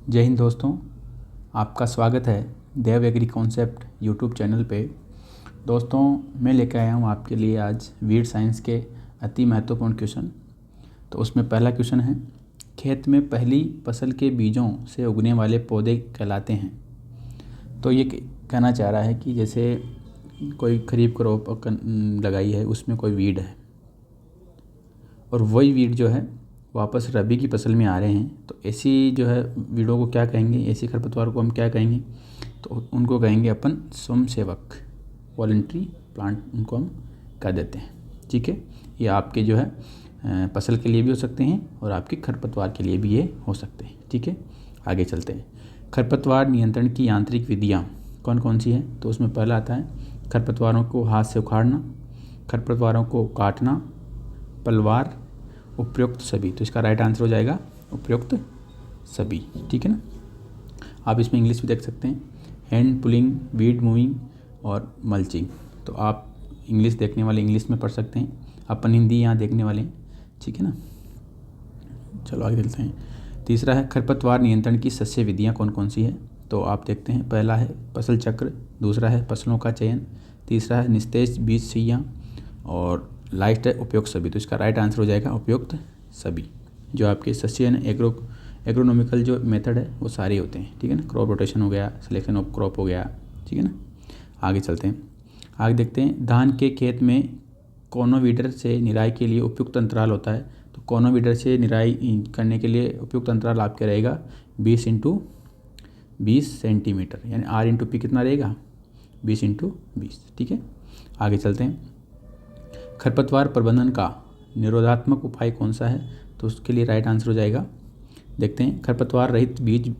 जय हिंद दोस्तों, आपका स्वागत है देव एग्री कॉन्सेप्ट यूट्यूब चैनल पे। दोस्तों, मैं लेकर आया हूँ आपके लिए आज वीड साइंस के अति महत्वपूर्ण क्वेश्चन। तो उसमें पहला क्वेश्चन है, खेत में पहली फसल के बीजों से उगने वाले पौधे कहलाते हैं। तो ये कहना चाह रहा है कि जैसे कोई खरीफ क्रॉप लगाई है, उसमें कोई वीड है और वही वीड जो है वापस रबी की फसल में आ रहे हैं, तो ऐसी जो है वीडों को क्या कहेंगे, ऐसी खरपतवार को हम क्या कहेंगे? तो उनको कहेंगे अपन स्वयंसेवक, वॉलंटरी प्लांट उनको हम कह देते हैं। ठीक है, ये आपके जो है फसल के लिए भी हो सकते हैं और आपके खरपतवार के लिए भी ये हो सकते हैं। ठीक है, आगे चलते हैं। खरपतवार नियंत्रण की यांत्रिक विधियाँ कौन कौन सी हैं? तो उसमें पहला आता है खरपतवारों को हाथ से उखाड़ना, खरपतवारों को काटना, पलवार, उपयुक्त सभी। तो इसका राइट आंसर हो जाएगा उपयुक्त सभी। ठीक है ना। आप इसमें इंग्लिश भी देख सकते हैं, हैंड पुलिंग, वीड मूविंग और मल्चिंग। तो आप इंग्लिश देखने वाले इंग्लिश में पढ़ सकते हैं, अपन हिंदी यहाँ देखने वाले हैं। ठीक है ना। चलो आगे चलते हैं। तीसरा है खरपतवार नियंत्रण की शस्य विधियाँ कौन कौन सी है? तो आप देखते हैं, पहला है फसल चक्र, दूसरा है फसलों का चयन, तीसरा है निस्तेज बीज सुइयाँ और लास्ट है उपयुक्त सभी। तो इसका राइट आंसर हो जाएगा उपयुक्त सभी। जो आपके सस्यन एग्रोनॉमिकल जो मेथड है वो सारे होते हैं। ठीक है ना। क्रॉप रोटेशन हो गया, सिलेक्शन ऑफ क्रॉप हो गया। ठीक है ना। आगे चलते हैं, आगे देखते हैं। धान के खेत में कोनोवीडर से निराई के लिए उपयुक्त अंतराल होता है। तो कोनोवीडर से निराई करने के लिए उपयुक्त अंतराल आपका रहेगा 20x20 सेंटीमीटर, यानी R/P कितना रहेगा? 20x20। ठीक है, आगे चलते हैं। खरपतवार प्रबंधन का निरोधात्मक उपाय कौन सा है? तो उसके लिए राइट आंसर हो जाएगा, देखते हैं, खरपतवार रहित बीज,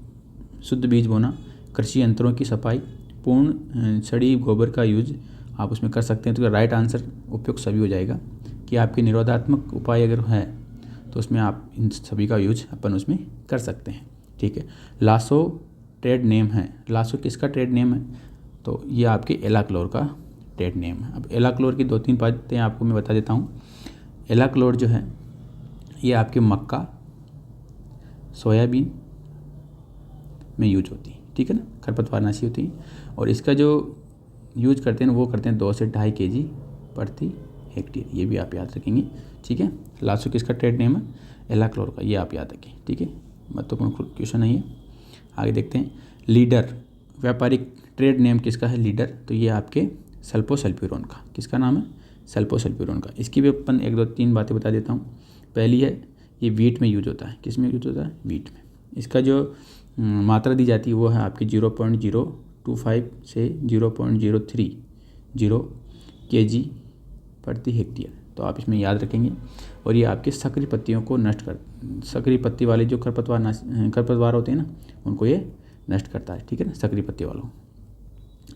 शुद्ध बीज बोना, कृषि यंत्रों की सफाई, पूर्ण सड़ी गोबर का यूज आप उसमें कर सकते हैं। तो राइट आंसर उपयुक्त सभी हो जाएगा कि आपके निरोधात्मक उपाय अगर है तो उसमें आप इन सभी का यूज अपन उसमें कर सकते हैं। ठीक है। लासो ट्रेड नेम है। लासो किसका ट्रेड नेम है? तो ये आपके एलाक्लोर का ट्रेड नेम है। अब एलाक्लोर की 2-3 बातें आपको मैं बता देता हूँ। एलाक्लोर जो है ये आपके मक्का, सोयाबीन में यूज होती है। ठीक है ना, खरपतवारनाशी होती है। और इसका जो यूज करते हैं वो करते हैं 2 से 2.5 kg प्रति हेक्टेयर। ये भी आप याद रखेंगे। ठीक है, लासो किसका ट्रेड नेम है? एलाक्लोर का, ये आप याद रखें। ठीक है, महत्वपूर्ण क्वेश्चन है ये। आगे देखते हैं। लीडर, व्यापारिक ट्रेड नेम किसका है? लीडर। तो ये आपके सल्फोसल्फ्यूरोन का, किसका नाम है? सल्फोसल्फ्यूरोन का। इसकी भी अपन 1-2-3 बातें बता देता हूँ। पहली है, ये वीट में यूज होता है। किस में यूज होता है? वीट में। इसका जो मात्रा दी जाती है वो है आपकी 0.025 से 0.030 kg प्रति हेक्टेयर। तो आप इसमें याद रखेंगे। और ये आपके सक्रिय पत्तियों को नष्ट कर, सक्रिय पत्ती वाले जो खरपतवार होते हैं ना, उनको ये नष्ट करता है। ठीक है ना, सक्रिय पत्ती वालों।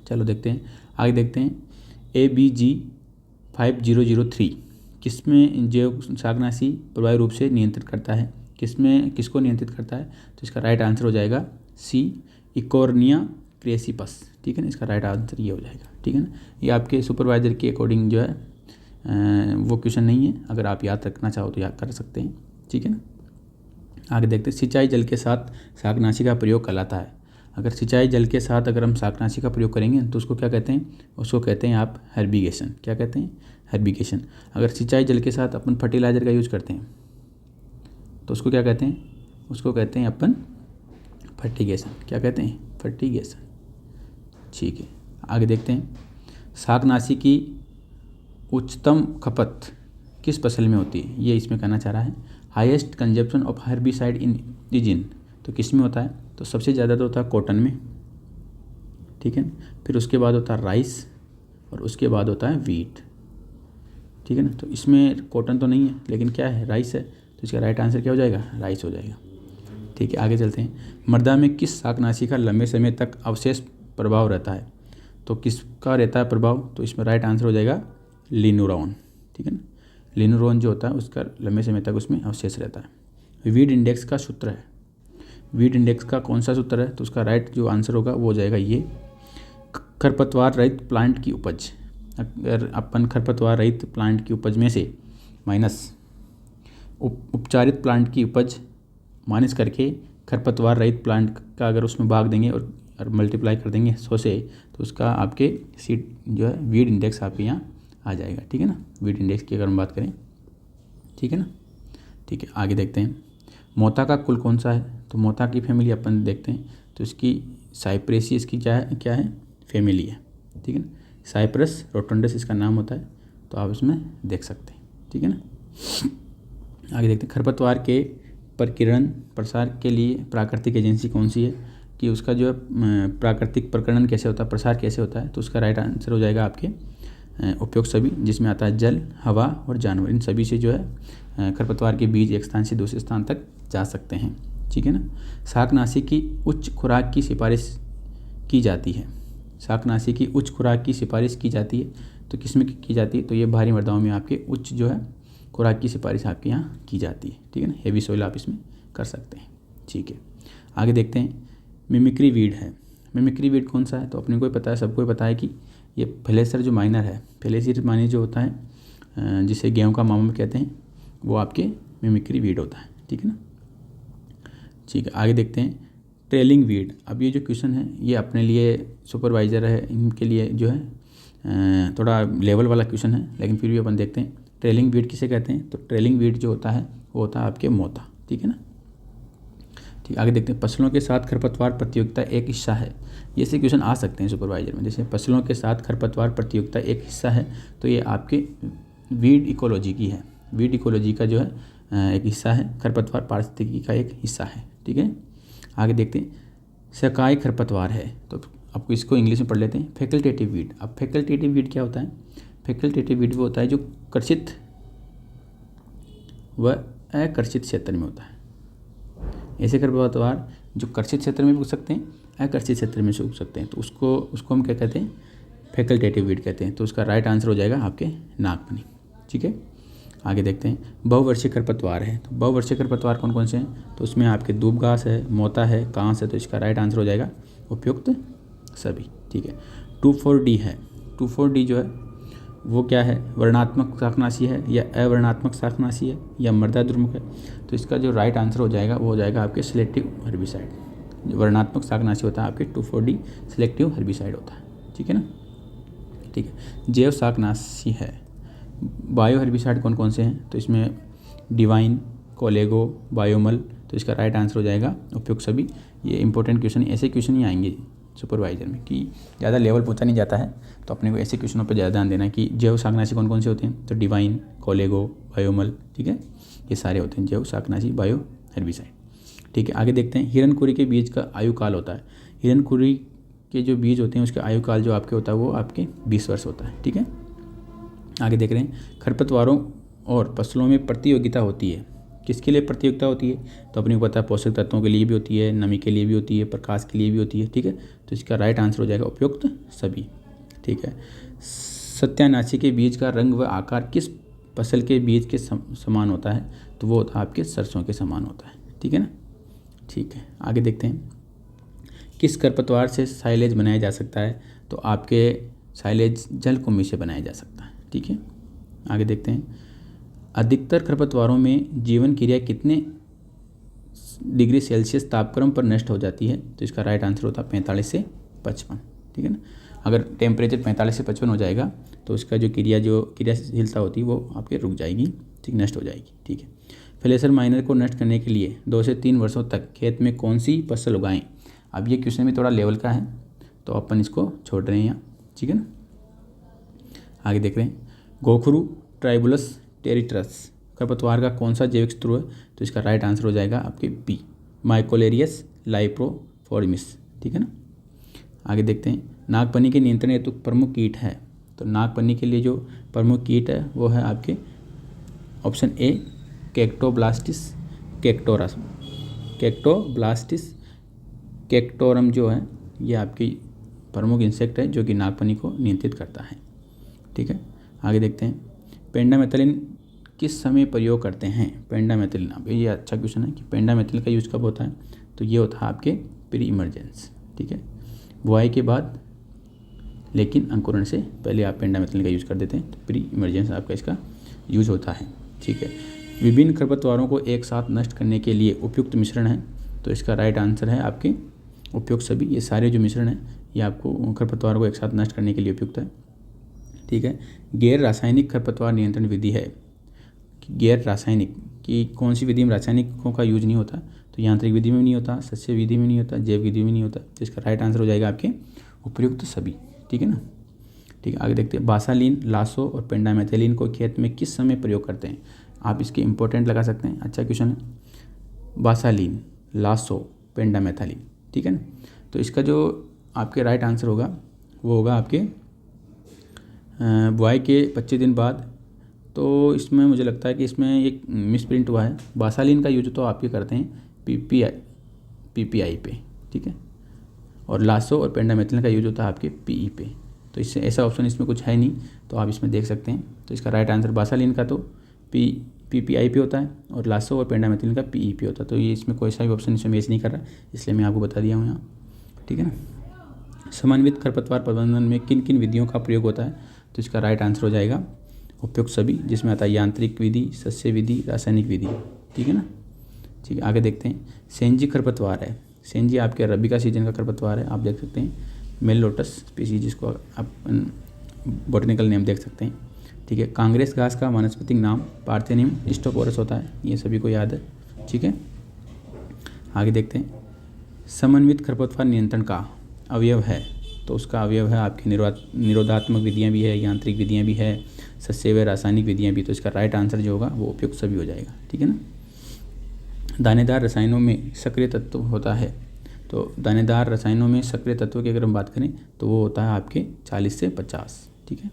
चलो देखते हैं, आगे देखते हैं। ABG 5003 किसमें जैव शाकनाशी प्रभावी रूप से नियंत्रित करता है? किसको नियंत्रित करता है? तो इसका राइट आंसर हो जाएगा C, इकोर्निया क्रेसिपस। ठीक है ना, इसका राइट आंसर ये हो जाएगा। ठीक है ना, ये आपके सुपरवाइजर के अकॉर्डिंग जो है वो क्वेश्चन नहीं है। अगर आप याद रखना चाहो तो याद कर सकते हैं। ठीक है ना, आगे देखते हैं। सिंचाई जल के साथ शाकनाशी का प्रयोग कहलाता है। अगर सिंचाई जल के साथ अगर हम शाकनाशी का प्रयोग करेंगे तो उसको क्या कहते हैं? उसको कहते हैं आप हर्बिगेशन। क्या कहते हैं? हर्बिगेशन। अगर सिंचाई जल के साथ अपन फर्टिलाइज़र का यूज करते हैं तो उसको क्या कहते हैं? उसको कहते हैं अपन फर्टिगेशन। क्या कहते हैं? फर्टिगेशन। ठीक है, आगे देखते हैं। शाकनाशी की उच्चतम खपत किस फसल में होती है? ये इसमें कहना चाह रहा है। हाईएस्ट कंजप्शन ऑफ हर्बिसाइड इन तो किस में होता है? तो सबसे ज़्यादा तो होता है कॉटन में। ठीक है, फिर उसके बाद होता है राइस और उसके बाद होता है वीट। ठीक है ना, तो इसमें कॉटन तो नहीं है लेकिन क्या है? राइस है। तो इसका राइट आंसर क्या हो जाएगा? राइस हो जाएगा। ठीक है, आगे चलते हैं। मृदा में किस शाकनाशी का लंबे समय तक अवशेष प्रभाव रहता है? तो किसका रहता है प्रभाव? तो इसमें राइट आंसर हो जाएगा लिनुरोन। ठीक है ना, लिनुरोन जो होता है उसका लंबे समय तक उसमें अवशेष रहता है। वीड इंडेक्स का सूत्र है। वीड इंडेक्स का कौन सा सूत्र है? तो उसका राइट जो आंसर होगा वो हो जाएगा ये, खरपतवार रहित प्लांट की उपज। अगर अपन खरपतवार रहित प्लांट की उपज में से माइनस उपचारित प्लांट की उपज माइनस करके खरपतवार रहित प्लांट का अगर उसमें भाग देंगे और मल्टीप्लाई कर देंगे 100 से, तो उसका आपके सीड जो है वीड इंडेक्स आपके यहाँ आ जाएगा, ठीक है ना। वीड इंडेक्स की अगर हम बात करें, ठीक है ना। ठीक है, आगे देखते हैं मोता का कुल कौन सा है। तो मोता की फैमिली अपन देखते हैं, तो इसकी साइप्रेसी इसकी क्या है फैमिली है, ठीक है ना। साइप्रस रोटुंडस इसका नाम होता है, तो आप इसमें देख सकते हैं, ठीक है ना। आगे देखते हैं खरपतवार के प्रकीर्णन प्रसार के लिए प्राकृतिक एजेंसी कौन सी है, कि उसका जो है प्राकृतिक प्रकीर्णन कैसे होता है, प्रसार कैसे होता है। तो उसका राइट आंसर हो जाएगा आपके उपयुक्त सभी, जिसमें आता है जल, हवा और जानवर। इन सभी से जो है खरपतवार के बीज एक स्थान से दूसरे स्थान तक जा सकते हैं, ठीक है ना। शाकनाशी की उच्च खुराक की सिफारिश की जाती है। शाकनाशी की उच्च खुराक की सिफारिश की जाती है, तो किसमें की जाती है, तो ये भारी मृदाओं में आपके उच्च जो है खुराक की सिफारिश आपके यहाँ की जाती है, ठीक है ना। हेवी सोइल आप इसमें कर सकते हैं, ठीक है। आगे देखते हैं मिमिक्री वीड है। मिमिक्री वीड कौन सा है, तो अपने को ही पता है, सबको ही पता है कि ये फ्लेसर जो माइनर है, फ्लेसर माइनर जो होता है जिसे गेहूँ का मामा कहते हैं, वो आपके मिमिक्री वीड होता है, ठीक है ना। ठीक है, आगे देखते हैं ट्रेलिंग वीड। अब ये जो क्वेश्चन है ये अपने लिए सुपरवाइज़र है, इनके लिए जो है थोड़ा लेवल वाला क्वेश्चन है, लेकिन फिर भी अपन देखते हैं ट्रेलिंग वीड किसे कहते हैं। तो ट्रेलिंग वीड जो होता है वो होता है आपके मोता, ठीक है ना। ठीक, आगे देखते हैं फसलों के साथ खरपतवार प्रतियोगिता एक हिस्सा है। ये से क्वेश्चन आ सकते हैं सुपरवाइजर में, जैसे फसलों के साथ खरपतवार प्रतियोगिता एक हिस्सा है, तो ये आपके वीड इकोलॉजी की है। वीड इकोलॉजी का जो है एक हिस्सा है, खरपतवार पारिस्थितिकी का एक हिस्सा है, ठीक है। आगे देखते हैं सकाई खरपतवार है, तो आपको इसको इंग्लिश में पढ़ लेते हैं फैकल्टेटिव वीड। अब फैकल्टेटिव वीड क्या होता है, फैकल्टेटिव वीड वो होता है जो कर्षित व अकर्षित क्षेत्र में होता है। ऐसे खरपतवार जो कर्षित क्षेत्र में भी उग सकते हैं, अकर्षित क्षेत्र में से उग सकते हैं, तो उसको हम क्या कहते हैं, फैकल्टेटिव वीड कहते हैं। तो उसका राइट आंसर हो जाएगा आपके नागफनी, ठीक है। आगे देखते हैं बहुवर्षीय खरपतवार है। तो बहुवर्षीय खरपतवार कौन कौन से हैं, तो उसमें आपके दूब घास है, मोता है, कांस है, तो इसका राइट आंसर हो जाएगा उपयुक्त सभी, ठीक है। 2,4-D है। 2,4-D जो है वो क्या है, वर्णात्मक शाकनाशी है या अवर्णात्मक शाकनाशी है या मृदा द्रुमक है। तो इसका जो राइट आंसर हो जाएगा वो हो जाएगा आपके सिलेक्टिव हर्बिसाइड। जो वर्णात्मक शाकनाशी होता है आपके 2,4-D सिलेक्टिव हर्बिसाइड होता है, ठीक है ना। ठीक है, जैव शाकनाशी है। बायो हर्बिसाइड कौन कौन से हैं, तो इसमें डिवाइन, कोलेगो, बायोमल, तो इसका राइट आंसर हो जाएगा उपयुक्त सभी। ये इंपॉर्टेंट क्वेश्चन, ऐसे क्वेश्चन ही आएंगे सुपरवाइजर में कि ज़्यादा लेवल पूछा नहीं जाता है, तो अपने को ऐसे क्वेश्चनों पर ज़्यादा ध्यान देना है कि जैव शाकनाशी कौन कौन से होते हैं, तो डिवाइन, कोलेगो, बायोमल, ठीक है, ये सारे होते हैं जैव शाकनाशी बायो हर्बिसाइड, ठीक है। आगे देखते हैं हिरनकुरी के बीज का आयु काल होता है। हिरनकुरी के जो बीज होते हैं उसका आयु काल जो आपके होता है वो आपके 20 वर्ष होता है, ठीक है। आगे देख रहे हैं खरपतवारों और फसलों में प्रतियोगिता होती है। किसके लिए प्रतियोगिता होती है, तो अपने को पता है पोषक तत्वों के लिए भी होती है, नमी के लिए भी होती है, प्रकाश के लिए भी होती है, ठीक है। तो इसका राइट आंसर हो जाएगा उपयुक्त सभी, ठीक है। सत्यानाशी के बीज का रंग व आकार किस फसल के बीज के समान होता है, तो वो होता है आपके सरसों के समान होता है, ठीक है ना। ठीक है, आगे देखते हैं किस खरपतवार से साइलेज बनाया जा सकता है, तो आपके साइलेज जलकुंभी से बनाया जा सकता है, ठीक है। आगे देखते हैं अधिकतर खरपतवारों में जीवन क्रिया कितने डिग्री सेल्सियस तापक्रम पर नष्ट हो जाती है, तो इसका राइट आंसर होता है 45 से 55, ठीक है ना। अगर टेम्परेचर 45 से 55 हो जाएगा तो उसका जो क्रियाशीलता होती है वो आपके रुक जाएगी, ठीक, नष्ट हो जाएगी, ठीक है। फ्लेसर माइनर को नष्ट करने के लिए 2 से 3 वर्षों तक खेत में कौन सी फसल उगाएं। अब ये क्वेश्चन में थोड़ा लेवल का है तो अपन इसको छोड़ रहे हैं यहाँ, ठीक है ना। आगे देख रहे हैं गोखरू ट्राइबुलस टेरिटरस खरपतवार का कौन सा जैविक शत्रु है, तो इसका राइट आंसर हो जाएगा आपके बी माइकोलेरियस लाइप्रोफोर्मिस, ठीक है ना। आगे देखते हैं नागपन्नी के नियंत्रण हेतु प्रमुख कीट है, तो नागपन्नी के लिए जो प्रमुख कीट है वो है आपके ऑप्शन ए कैक्टोब्लास्टिस कैक्टोरम जो है ये आपकी प्रमुख इंसेक्ट है जो कि नागपन्नी को नियंत्रित करता है, ठीक है। आगे देखते हैं पेंडामेथिलिन किस समय प्रयोग करते हैं। पेंडामेथिलिन, अब ये अच्छा क्वेश्चन है कि पेंडामेथिलिन का यूज़ कब होता है, तो ये होता है आपके प्री इमरजेंस, ठीक है, बुआई के बाद, लेकिन अंकुरण से पहले आप पेंडामेथिलिन का यूज़ कर देते हैं, तो प्री इमरजेंस आपका इसका यूज़ होता है, ठीक है। विभिन्न खरपतवारों को एक साथ नष्ट करने के लिए उपयुक्त मिश्रण है, तो इसका राइट आंसर है आपके उपयुक्त सभी। ये सारे जो मिश्रण हैं ये आपको खरपतवार को एक साथ नष्ट करने के लिए उपयुक्त है। ठीक है, गैर रासायनिक खरपतवार नियंत्रण विधि है। गैर रासायनिक कि कौन सी विधि में रासायनिकों का यूज नहीं होता, तो यांत्रिक विधि में नहीं होता, सस्य विधि में नहीं होता, जैव विधि में नहीं होता। तो इसका राइट आंसर हो जाएगा आपके उपयुक्त सभी। ठीक है ना। ठीक है, आगे देखते हैं। बासालीन, लासो और पेंडामेथेलिन को खेत में किस समय प्रयोग करते हैं? आप इसके इंपॉर्टेंट लगा सकते हैं, अच्छा क्वेश्चन है। बासालीन, लासो, पेंडामेथालिन, ठीक है ना। तो इसका जो आपके राइट आंसर होगा वो होगा आपके बुआई के 25 दिन बाद। तो इसमें मुझे लगता है कि इसमें एक मिसप्रिंट हुआ है। बासालीन का यूज तो आप ये करते हैं पीपीआई पे, ठीक है, और लासो और पेंडामेथलिन का यूज होता है आपके पीई पे। तो इससे ऐसा ऑप्शन इसमें कुछ है नहीं, तो आप इसमें देख सकते हैं। तो इसका राइट आंसर बासालीन का तो पीपीआई पे होता है और लासो और पेंडामेथलिन का पीई पे होता है। तो ये इसमें कोई सा भी ऑप्शन इसमें मैच नहीं कर रहा, इसलिए मैं आपको बता दिया हूँ यहाँ। ठीक है ना। समन्वित खरपतवार प्रबंधन में किन किन विधियों का प्रयोग होता है? तो इसका राइट आंसर हो जाएगा उपयुक्त सभी, जिसमें आता है यांत्रिक विधि, सस्य विधि, रासायनिक विधि। ठीक है ना। ठीक है, आगे देखते हैं। सेंजी खरपतवार है। सेंजी आपके रबी का सीजन का खरपतवार है। आप देख सकते हैं मेललोटस स्पीसीज, जिसको आप बॉटनिकल नेम देख सकते हैं। ठीक है, कांग्रेस घास का वानस्पतिक नाम पार्थेनियम स्टोफोरस होता है, ये सभी को याद है। ठीक है, आगे देखते हैं। समन्वित खरपतवार नियंत्रण का अवयव है, तो उसका अवयव है आपकी निरोधात्मक विधियाँ भी है, यांत्रिक विधियाँ भी है, सस्य व रासायनिक विधियाँ भी। तो इसका राइट आंसर जो होगा वो उपयुक्त सभी हो जाएगा। ठीक है ना। दानेदार रसायनों में सक्रिय तत्व होता है, तो दानेदार रसायनों में सक्रिय तत्व की अगर हम बात करें तो वो होता है आपके 40 से 50। ठीक है,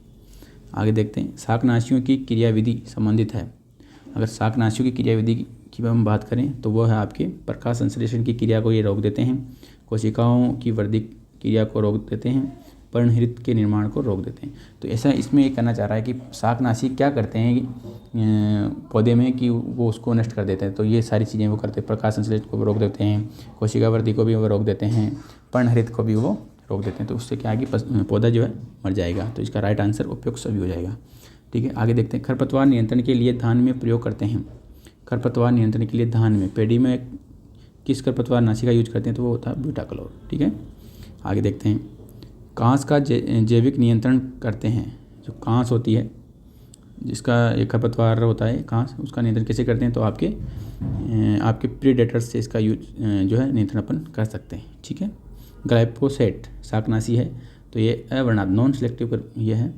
आगे देखते हैं। शाकनाशियों की क्रियाविधि संबंधित है। अगर शाकनाशियों की क्रियाविधि की हम बात करें तो वो है आपके प्रकाश संश्लेषण की क्रिया को ये रोक देते हैं, कोशिकाओं की वृद्धि क्रिया को रोक देते हैं, पर्णहृत के निर्माण को रोक देते हैं। तो ऐसा इसमें ये कहना चाह रहा है कि शाकनाशी क्या करते हैं पौधे में कि वो उसको नष्ट कर देते हैं। तो ये सारी चीज़ें वो करते हैं, प्रकाश संश्लेषण को रोक देते हैं, कोशिका वृद्धि को भी वो रोक देते हैं, पर्णहृत को भी वो रोक देते हैं। तो उससे क्या है कि पौधा जो है मर जाएगा। तो इसका राइट आंसर उपयुक्त सभी हो जाएगा। ठीक है, आगे देखते हैं। खरपतवार नियंत्रण के लिए धान में प्रयोग करते हैं। खरपतवार नियंत्रण के लिए धान में, पेडी में किस खरपतवार नाशी का यूज करते हैं? तो वो होता है ब्यूटाक्लोर। ठीक है, आगे देखते हैं। कांस का जैविक नियंत्रण करते हैं। जो कांस होती है, जिसका एक खरपतवार होता है कांस, उसका नियंत्रण कैसे करते हैं? तो आपके प्रीडेटर्स से इसका यूज जो है नियंत्रण अपन कर सकते हैं। ठीक है, ग्लाइफोसेट शाकनाशी है, तो ये अवर्णात्मक नॉन सिलेक्टिव ये है,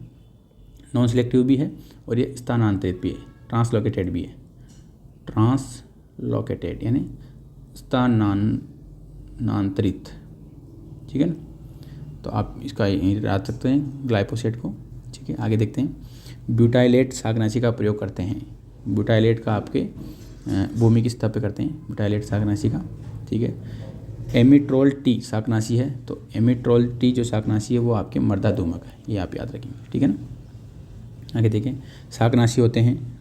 नॉन सिलेक्टिव भी है और ये स्थानांतरित भी है, ट्रांसलोकेटेड भी है। ट्रांसलोकेटेड यानी स्थानांतरित। ठीक है ना। तो आप इसका याद सकते हैं ग्लाइफोसेट को। ठीक है, आगे देखते हैं। ब्यूटाइलेट शाकनाशी का प्रयोग करते हैं। ब्यूटाइलेट का आपके भूमि की सतह पे करते हैं, ब्यूटाइलेट शाकनाशी का। ठीक है, एमिट्रोल टी शाकनाशी है, तो एमिट्रोल टी जो शाकनाशी है वो आपके मर्दा धूमक है, ये आप याद रखेंगे। ठीक है ना। आगे देखें। शाकनाशी होते हैं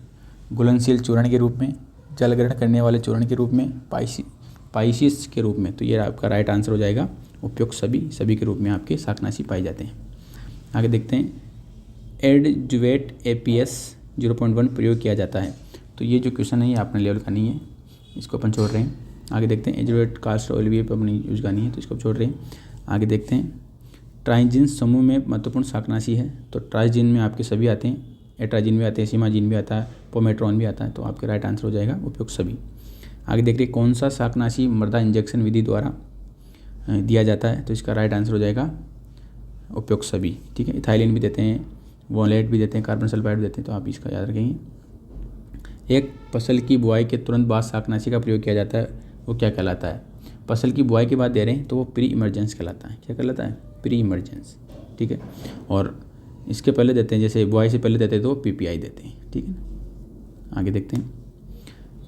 घुलनशील चूर्ण के रूप में, जल ग्रहण करने वाले चूर्ण के रूप में, पाइसिस के रूप में। तो ये आपका राइट आंसर हो जाएगा उपयुक्त सभी के रूप में आपके शाकनाशी पाए जाते हैं। आगे देखते हैं। एडजुवेट APS 0.1 प्रयोग किया जाता है, तो ये जो क्वेश्चन है ये अपने लेवल का नहीं है, इसको अपन छोड़ रहे हैं। आगे देखते हैं। एडजुवेट कास्ट ऑयल भी अपनी यूज का नहीं है, तो इसको छोड़ रहे हैं। आगे देखते हैं। ट्राइजीन समूह में महत्वपूर्ण शाकनाशी है, तो ट्राइजीन में आपके सभी आते हैं, एट्राजीन भी आते हैं, सीमाजीन भी आता है, पोमेट्रॉन भी आता है। तो आपके राइट आंसर हो जाएगा उपयुक्त सभी। आगे देखते हैं। कौन सा शाकनाशी मृदा इंजेक्शन विधि द्वारा दिया जाता है? तो इसका राइट आंसर हो जाएगा उपयुक्त सभी। ठीक है, इथाइलिन भी देते हैं, वोलेट भी देते हैं, कार्बन सल्फाइड भी देते हैं। तो आप इसका याद रखेंगे। एक फसल की बुआई के तुरंत बाद शाकनाशी का प्रयोग किया जाता है, वो क्या कहलाता है? फसल की बुआई के बाद दे रहे हैं तो वो प्री इमरजेंस कहलाता है। क्या कहलाता है? Pre emergence. ठीक है, और इसके पहले देते हैं, जैसे बुआई से पहले देते हैं तो PPI देते हैं। ठीक है ना। आगे देखते हैं।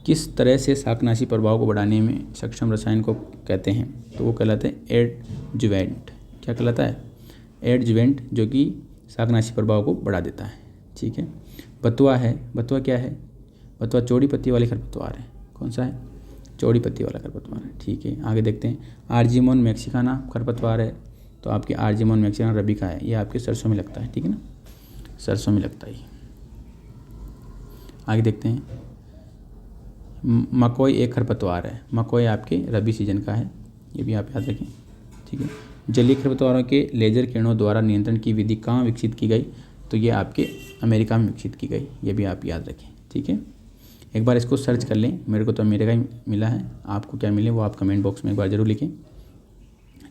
किस तरह से शाकनाशी प्रभाव को बढ़ाने में सक्षम रसायन को कहते हैं? तो वो कहलाते हैं एडजुवेंट। क्या कहलाता है? एडजुवेंट, जो कि शाकनाशी प्रभाव को बढ़ा देता है। ठीक है, बथुआ है। बथुआ क्या है? बथुआ चौड़ी पत्ती वाले खरपतवार है। कौन सा है? चौड़ी पत्ती वाला खरपतवार है। ठीक है, आगे देखते हैं। आर्जिमोन मैक्सिकाना खरपतवार है, तो आपके आर्जिमोन मैक्सिकाना रबी का है, ये आपके सरसों में लगता है। ठीक है ना, सरसों में लगता है। आगे देखते हैं। मकोई एक खरपतवार है, मकोई आपके रबी सीजन का है, ये भी आप याद रखें, ठीक है। जलीय खरपतवारों के लेजर किरणों द्वारा नियंत्रण की विधि कहाँ विकसित की गई, तो ये आपके अमेरिका में विकसित की गई, ये भी आप याद रखें, ठीक है। एक बार इसको सर्च कर लें, मेरे को तो अमेरिका ही मिला है, आपको क्या मिले वो आप कमेंट बॉक्स में एक बार ज़रूर लिखें,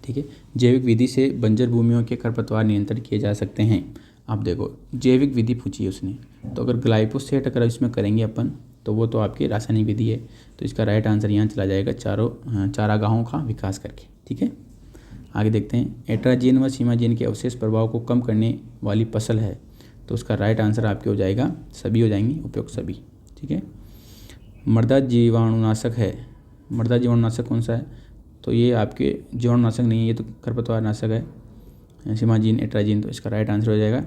ठीक है। जैविक विधि से बंजर भूमियों के खरपतवार नियंत्रण किए जा सकते हैं। आप देखो जैविक विधि पूछी है उसने, तो अगर ग्लाइफोसेट अगर इसमें करेंगे अपन तो वो तो आपकी रासायनिक विधि है, तो इसका राइट आंसर यहाँ चला जाएगा चारागाहों का विकास करके, ठीक है। आगे देखते हैं, एट्राजीन व सीमाजीन के अवशेष प्रभाव को कम करने वाली फसल है, तो उसका राइट आंसर आपके हो जाएगा सभी हो जाएंगे, उपयुक्त सभी, ठीक है। मृदा जीवाणुनाशक है, मृदा जीवाणुनाशक कौन सा है, तो ये आपके जीवाणुनाशक नहीं है, ये तो खरपतवार नाशक है, सीमाजीन एट्राजीन, तो इसका राइट आंसर हो जाएगा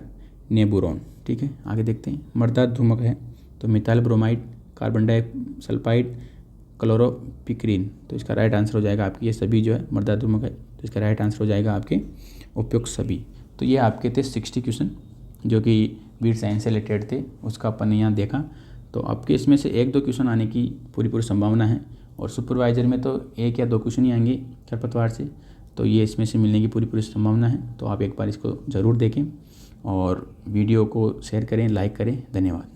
नेबुरोन, ठीक है। आगे देखते हैं, मृदा धूमक है, तो methyl bromide, carbon disulphide, chloropicrin, तो इसका राइट आंसर हो जाएगा आपकी ये सभी जो है मृदा धूमक है, तो इसका राइट आंसर हो जाएगा आपके उपयुक्त सभी। तो ये आपके थे 60 क्वेश्चन जो कि वीड साइंस से रिलेटेड थे, उसका अपन ने यहाँ देखा। तो आपके इसमें से 1-2 क्वेश्चन आने की पूरी संभावना है, और सुपरवाइजर में तो 1 या 2 क्वेश्चन ही आएंगे खरपतवार से, तो ये इसमें से मिलने की पूरी संभावना है। तो आप एक बार इसको ज़रूर देखें और वीडियो को शेयर करें, लाइक करें। धन्यवाद।